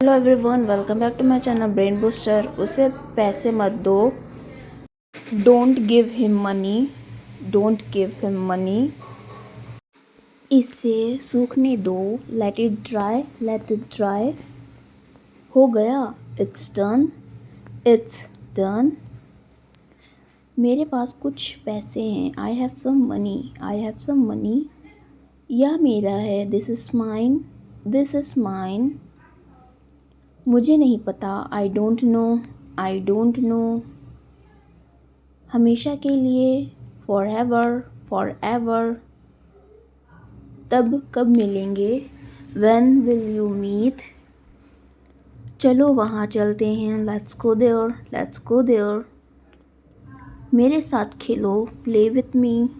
Hello everyone, welcome back to my channel brain booster. उसे पैसे मत दो। Don't give him money. Don't give him money. इसे सूखने दो। Let it dry. Let it dry. हो गया। It's done. It's done. मेरे पास कुछ पैसे हैं। I have some money. I have some money. यह मेरा है। This is mine. This is mine. मुझे नहीं पता। I don't know. I don't know. हमेशा के लिए। For ever. Forever. तब कब मिलेंगे। When will you meet. चलो वहाँ चलते हैं। Let's go there. Let's go there. मेरे साथ खेलो। Play with me.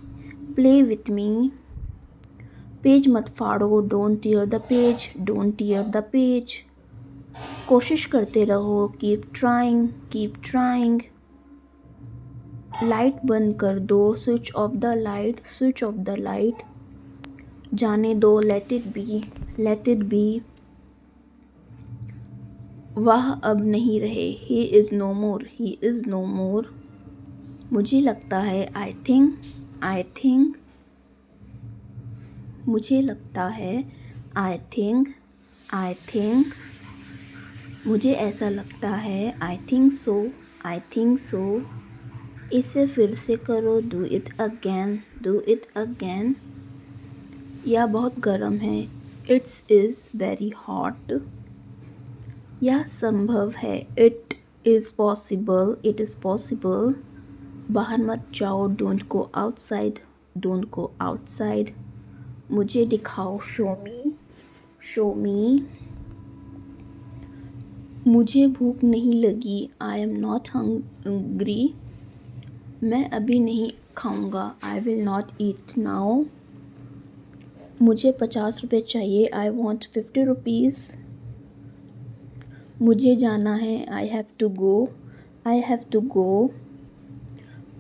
Play with me. Page मत फाड़ो। Don't tear the page. Don't tear the page. कोशिश करते रहो। Keep trying. Keep trying. Light बंद कर दो। Switch off the light. Switch off the light. जाने दो। Let it be. Let it be. वह अब नहीं रहे। He is no more. He is no more. मुझे लगता है। I think. I think. मुझे लगता है। I think. I think. मुझे ऐसा लगता है। I think so. I think so. इसे फिर से करो। Do it again. Do it again. यह बहुत गर्म है। It's is very hot. यह संभव है। It is possible. It is possible. बाहर मत जाओ। Don't go outside. Don't go outside. मुझे दिखाओ। Show me. Show me. मुझे भूख नहीं लगी। I am not hungry. मैं अभी नहीं खाऊंगा। I will not eat now. मुझे 50 रुपये चाहिए। I want 50 rupees. मुझे जाना है। I have to go. I have to go.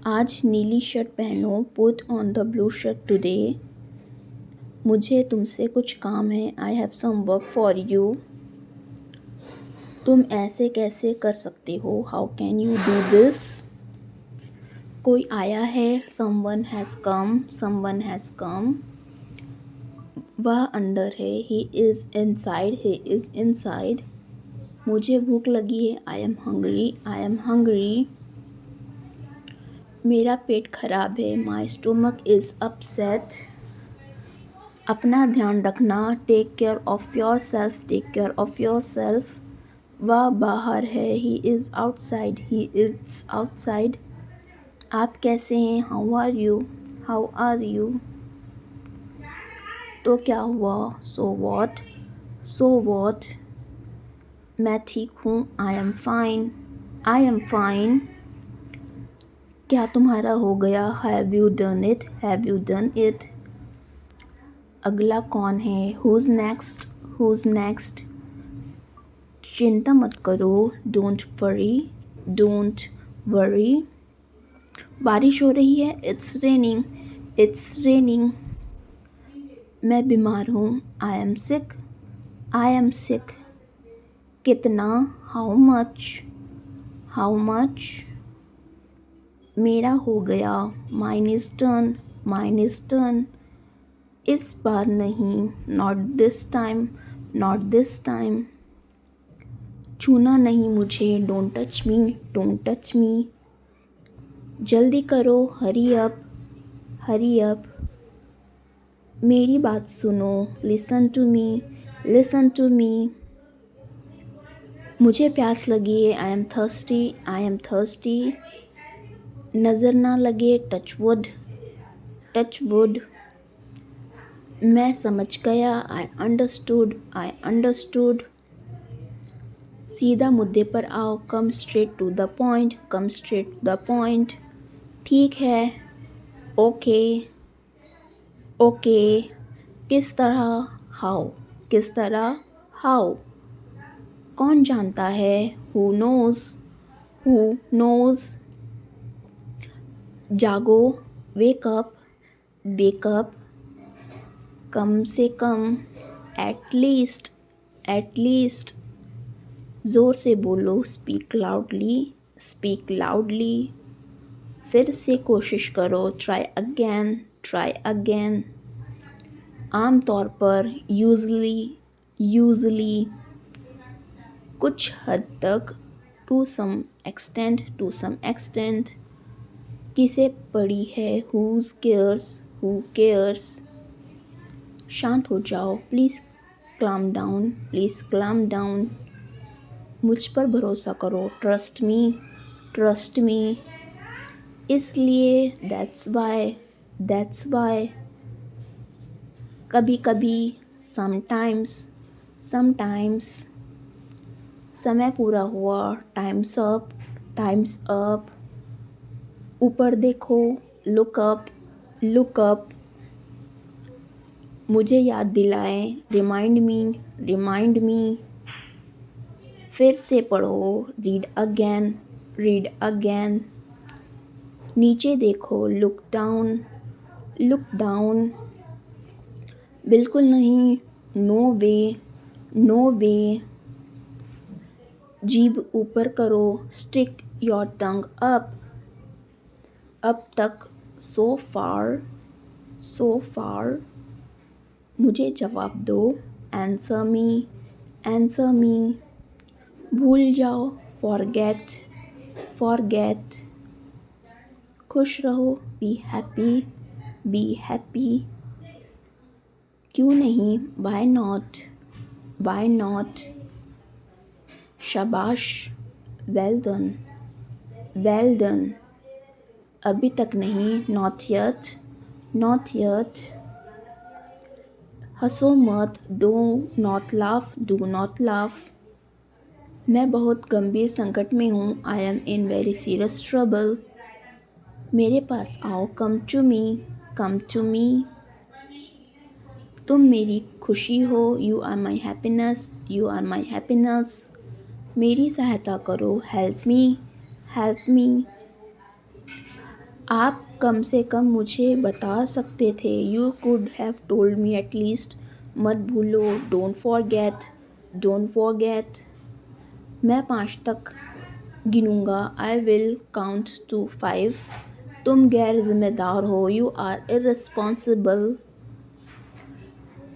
आज नीली शर्ट पहनो। Put on the blue shirt today. मुझे तुमसे कुछ काम है। I have some work for you. तुम ऐसे कैसे कर सकते हो। How can you do this. कोई आया है। Someone has come. Someone has come. वह अंदर है। He is inside. He is inside. मुझे भूख लगी है। I am hungry. I am hungry. मेरा पेट खराब है। My stomach is upset. अपना ध्यान रखना। Take care of your self. Take care of your self. वह बाहर है। He is outside. He is outside. आप कैसे हैं। How are you. How are you. तो क्या हुआ। So what. So what. मैं ठीक हूँ। I am fine. I am fine. क्या तुम्हारा हो गया। Have you done it. Have you done it. अगला कौन है। Who's next. Who's next. चिंता मत करो। Don't worry. Don't worry. बारिश हो रही है। It's raining. It's raining. मैं बीमार हूँ। I am sick. I am sick. कितना। How much. How much. मेरा हो गया। Mine is done. Mine is done. इस बार नहीं। Not this time. Not this time. छूना नहीं मुझे। Don't touch me. Don't touch me. जल्दी करो। Hurry up. Hurry up. मेरी बात सुनो। Listen to me. Listen to me. मुझे प्यास लगी है। I am thirsty. I am thirsty. नज़र ना लगे। Touch wood. Touch wood. मैं समझ गया। I understood. I understood. सीधा मुद्दे पर आओ। Come straight to the point. Come straight to the point. ठीक है। ओके। ओके। किस तरह। हाउ। किस तरह। हाउ। कौन जानता है। Who knows. Who knows. जागो। Wake up. Wake up. कम से कम। At least. At least. ज़ोर से बोलो, स्पीक लाउडली, स्पीक लाउडली। फिर से कोशिश करो, ट्राई अगेन, ट्राई अगेन। आम तौर पर, यूजली, यूजली। कुछ हद तक, to some extent, to some extent. किसे पड़ी है, हुज केयर्स, हु केयर्स। शांत हो जाओ, please claim down, please claim down. मुझ पर भरोसा करो, ट्रस्ट मी, ट्रस्ट मी। इसलिए, दैट्स वाई, दैट्स वाई। कभी कभी, समटाइम्स, समटाइम्स। समय पूरा हुआ, टाइम्स अप, टाइम्स अप। ऊपर देखो, लुक अप, लुक अप। मुझे याद दिलाएं, रिमाइंड मी, रिमाइंड मी। फिर से पढ़ो, रीड अगेन, रीड अगेन। नीचे देखो, लुक डाउन, लुक डाउन। बिल्कुल नहीं, नो वे, नो वे। जीभ ऊपर करो, स्टिक योर टंग अप। अब तक, सो फार, सो फार। मुझे जवाब दो, आंसर मी, आंसर मी। भूल जाओ, फॉरगेट, फॉरगेट। खुश रहो, बी हैप्पी, बी हैप्पी। क्यों नहीं, वाई नॉट, वाई नॉट। शाबाश, वेल डन, वेल डन। अभी तक नहीं, नॉट यट, नॉट यट। हंसो मत, do not laugh, do not laugh. मैं बहुत गंभीर संकट में हूँ, I M in very serious trouble. मेरे पास आओ, come to me, come to me. तुम मेरी खुशी हो, you are my happiness, you are my happiness. मेरी सहायता करो, हेल्प मी, हेल्प मी। आप कम से कम मुझे बता सकते थे, you could have told me at least. मत भूलो, डोंट फॉरगेट, डोंट फॉरगेट। मैं 5 तक गिनूँगा, आई विल काउंट टू 5। तुम गैर जिम्मेदार हो, यू आर इर्रेस्पॉन्सिबल।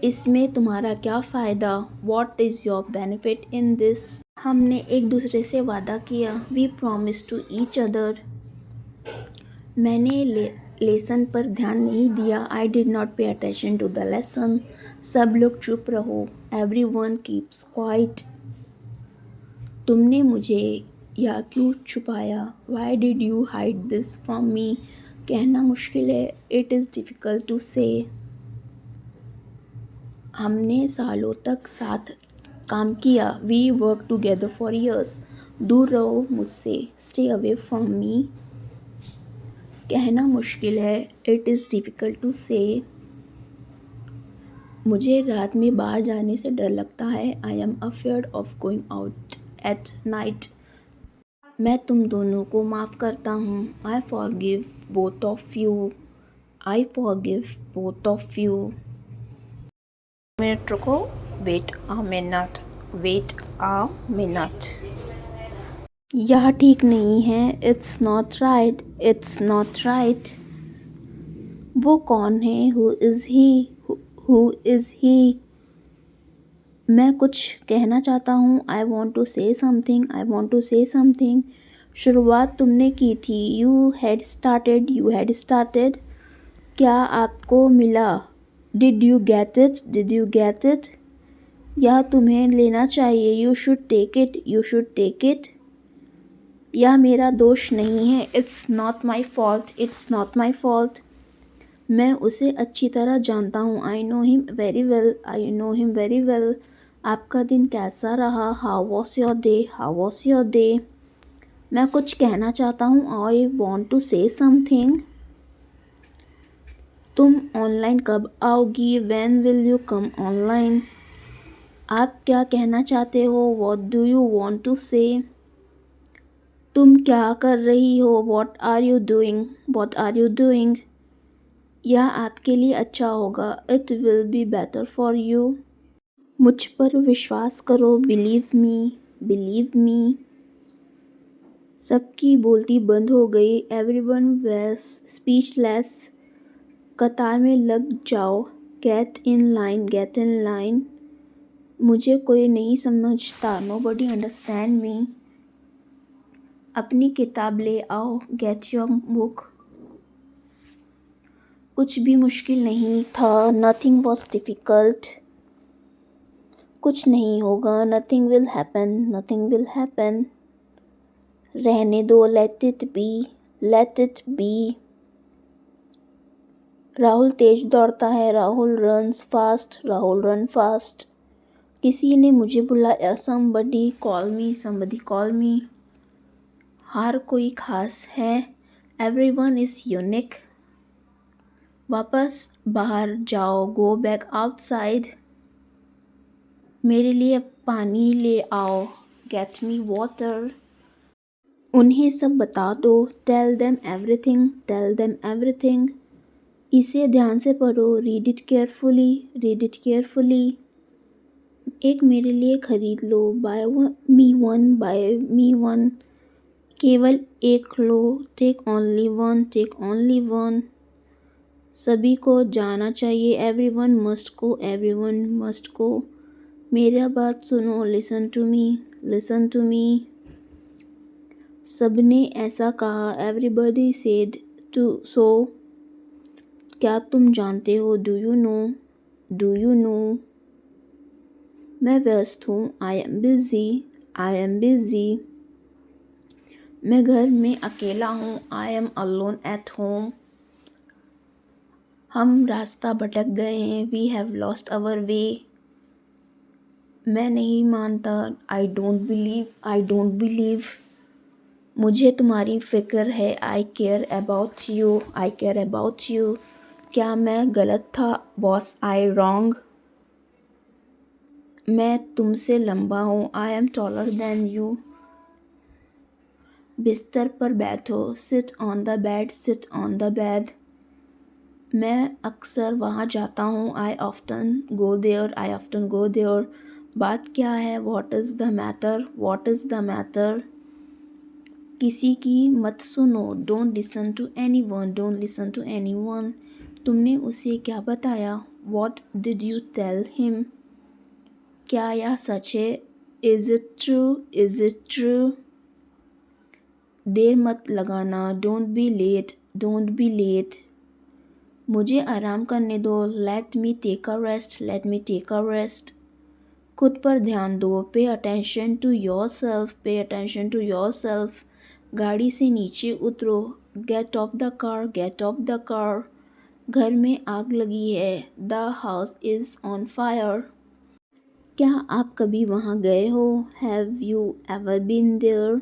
इसमें तुम्हारा क्या फ़ायदा, what is your benefit in this. हमने एक दूसरे से वादा किया, we promise to each other. मैंने लेसन पर ध्यान नहीं दिया, I did not pay attention to the lesson. सब लोग चुप रहो, एवरी वन कीप्स क्वाइट। तुमने मुझे यह क्यों छुपाया, Y did you hide this from me. कहना मुश्किल है, इट इज़ डिफ़िकल्ट टू से। हमने सालों तक साथ काम किया, we work together for years. दूर रहो मुझसे, स्टे अवे फ्रॉम मी। कहना मुश्किल है, इट इज़ डिफ़िकल्ट टू से। मुझे रात में बाहर जाने से डर लगता है, I am afraid of going out at night. मैं तुम दोनों को माफ़ करता हूँ, I forgive both of you, I forgive both of you. Minute रुको, wait a minute, wait a minute. यह ठीक नहीं है, it's not right, it's not right. वो कौन है, who is he, who is he. मैं कुछ कहना चाहता हूँ, I want to say something, I want to say something. शुरुआत तुमने की थी, you had started, you had started. क्या आपको मिला, did you get it, did you get it. यह तुम्हें लेना चाहिए, you should take it, you should take it. यह मेरा दोष नहीं है, it's not my fault, it's not my fault. मैं उसे अच्छी तरह जानता हूँ, I know him very well, I know him very well. आपका दिन कैसा रहा, how was your day, how was your day. मैं कुछ कहना चाहता हूँ, I want to say something. तुम ऑनलाइन कब आओगी, when will you come online. आप क्या कहना चाहते हो, what do you want to say. तुम क्या कर रही हो, what are you doing, what are you doing. यह आपके लिए अच्छा होगा, it will be better for you. मुझ पर विश्वास करो, बिलीव मी, बिलीव मी। सबकी बोलती बंद हो गई। Everyone was speechless. कतार में लग जाओ। Get in line, get in line. मुझे कोई नहीं समझता। Nobody understand me. अपनी किताब ले आओ। Get your book. कुछ भी मुश्किल नहीं था। Nothing was difficult. कुछ नहीं होगा। Nothing will happen, nothing will happen. रहने दो। Let it be, let it be. Rahul तेज दौड़ता है। Rahul runs fast, Rahul run fast. किसी ने मुझे बुलाया। Somebody call me, somebody call me. हर कोई खास है। Everyone is unique. वापस बाहर जाओ। Go back outside. मेरे लिए पानी ले आओ। Get me water. उन्हें सब बता दो। Tell them everything, tell them everything. इसे ध्यान से पढ़ो। Read it carefully, read it carefully. एक मेरे लिए खरीद लो। Buy me one, buy me one. केवल एक लो। Take only one, take only one. सभी को जाना चाहिए। Everyone must go, everyone must go. मेरा बात सुनो। Listen to me, listen to me. सबने ऐसा कहा। Everybody said to so. क्या तुम जानते हो? Do you know, do you know. मैं व्यस्त हूँ। I am busy, I am busy. मैं घर में अकेला हूँ। I am alone at home. हम रास्ता भटक गए हैं। We have lost our way. मैं नहीं मानता। I don't believe, I don't believe. मुझे तुम्हारी फ़िक्र है। I care about you, I care about you. क्या मैं गलत था? Was I wrong? मैं तुमसे लंबा हूँ। I am taller than you. बिस्तर पर बैठो। Sit on the bed, sit on the bed. मैं अक्सर वहाँ जाता हूँ। I often go there, I often go there. बात क्या है? What is the matter, what is the matter. किसी की मत सुनो। Don't listen to anyone, don't listen to anyone. तुमने उसे क्या बताया? What did you tell him? क्या यह सच है? Is it true, is it true. देर मत लगाना। Don't be late, don't be late. मुझे आराम करने दो। Let me take a rest, let me take a rest. खुद पर ध्यान दो। Pay attention to yourself, pay attention to yourself. गाड़ी से नीचे उतरो। Get off the car, get off the car. घर में आग लगी है। The house is on fire. क्या आप कभी वहाँ गए हो? Have you ever been there?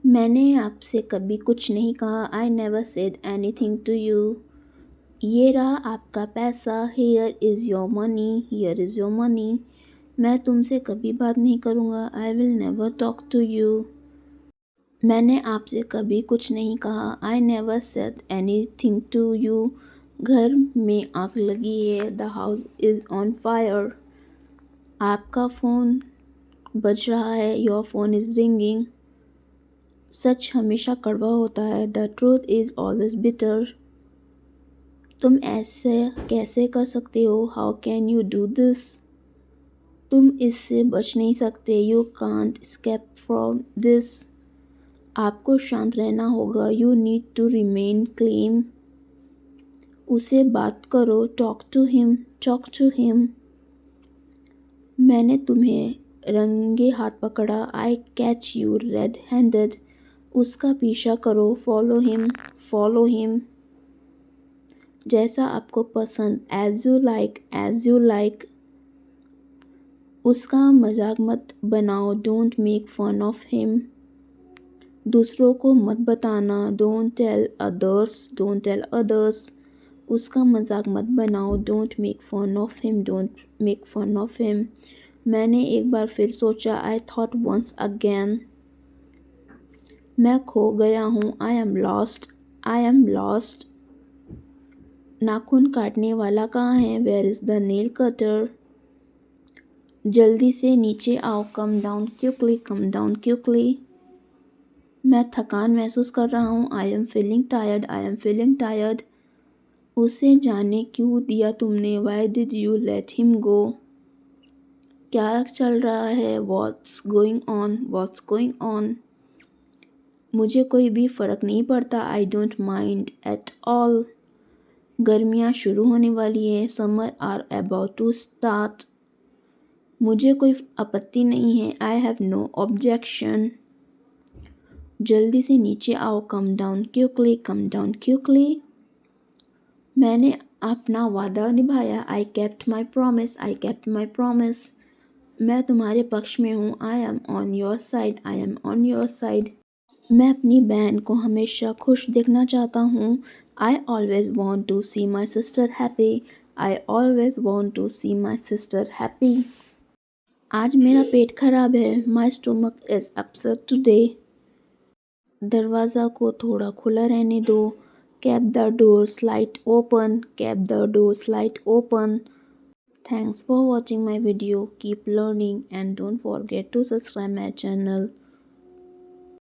मैंने आपसे कभी कुछ नहीं कहा। I never said anything to you. ये रहा आपका पैसा। Here is your money, here is your money. मैं तुमसे कभी बात नहीं करूँगा। I will never talk to you. मैंने आपसे कभी कुछ नहीं कहा। I never said anything to you. घर में आग लगी है। The house is on fire. आपका फ़ोन बज रहा है। Your phone is ringing. सच हमेशा कड़वा होता है। The truth is always bitter. तुम ऐसे कैसे कर सकते हो? How can you do this? तुम इससे बच नहीं सकते। You can't escape from this. आपको शांत रहना होगा। You need to remain calm. उसे बात करो। Talk to him, talk to him. मैंने तुम्हें रंगे हाथ पकड़ा। I catch you red handed. उसका पीछा करो। Follow him, follow him. जैसा आपको पसंद। As you like, as you like. उसका मजाक मत बनाओ। Don't make fun of him. दूसरों को मत बताना। Don't tell others, don't tell others. उसका मजाक मत बनाओ। Don't make fun of him, don't make fun of him. मैंने एक बार फिर सोचा। I thought once again. मैं खो गया हूँ। I am lost, I am lost. नाखून काटने वाला कहाँ है? Where is the nail cutter? जल्दी से नीचे आओ, come down quickly, come down quickly. मैं थकान महसूस कर रहा हूँ, I am feeling tired, I am feeling tired. उसे जाने क्यों दिया तुमने, why did you let him go. क्या चल रहा है, what's going on, what's going on. मुझे कोई भी फ़र्क नहीं पड़ता, I don't mind at all. गर्मियाँ शुरू होने वाली है, summer are about to start. मुझे कोई आपत्ति नहीं है, आई हैव नो ऑब्जेक्शन। जल्दी से नीचे आओ, come down quickly, come down quickly. मैंने अपना वादा निभाया, I kept my promise, I kept my promise. मैं तुम्हारे पक्ष में हूँ, I am on your side, I am on your side. मैं अपनी बहन को हमेशा खुश देखना चाहता हूँ, I always want to see my sister happy, I always want to see my sister happy. आज मेरा पेट खराब है, my stomach is upset today. दरवाज़ा को थोड़ा खुला रहने दो, keep the door slight open, keep the door slight open. Thanks for watching my video. Keep learning and don't forget to subscribe my channel.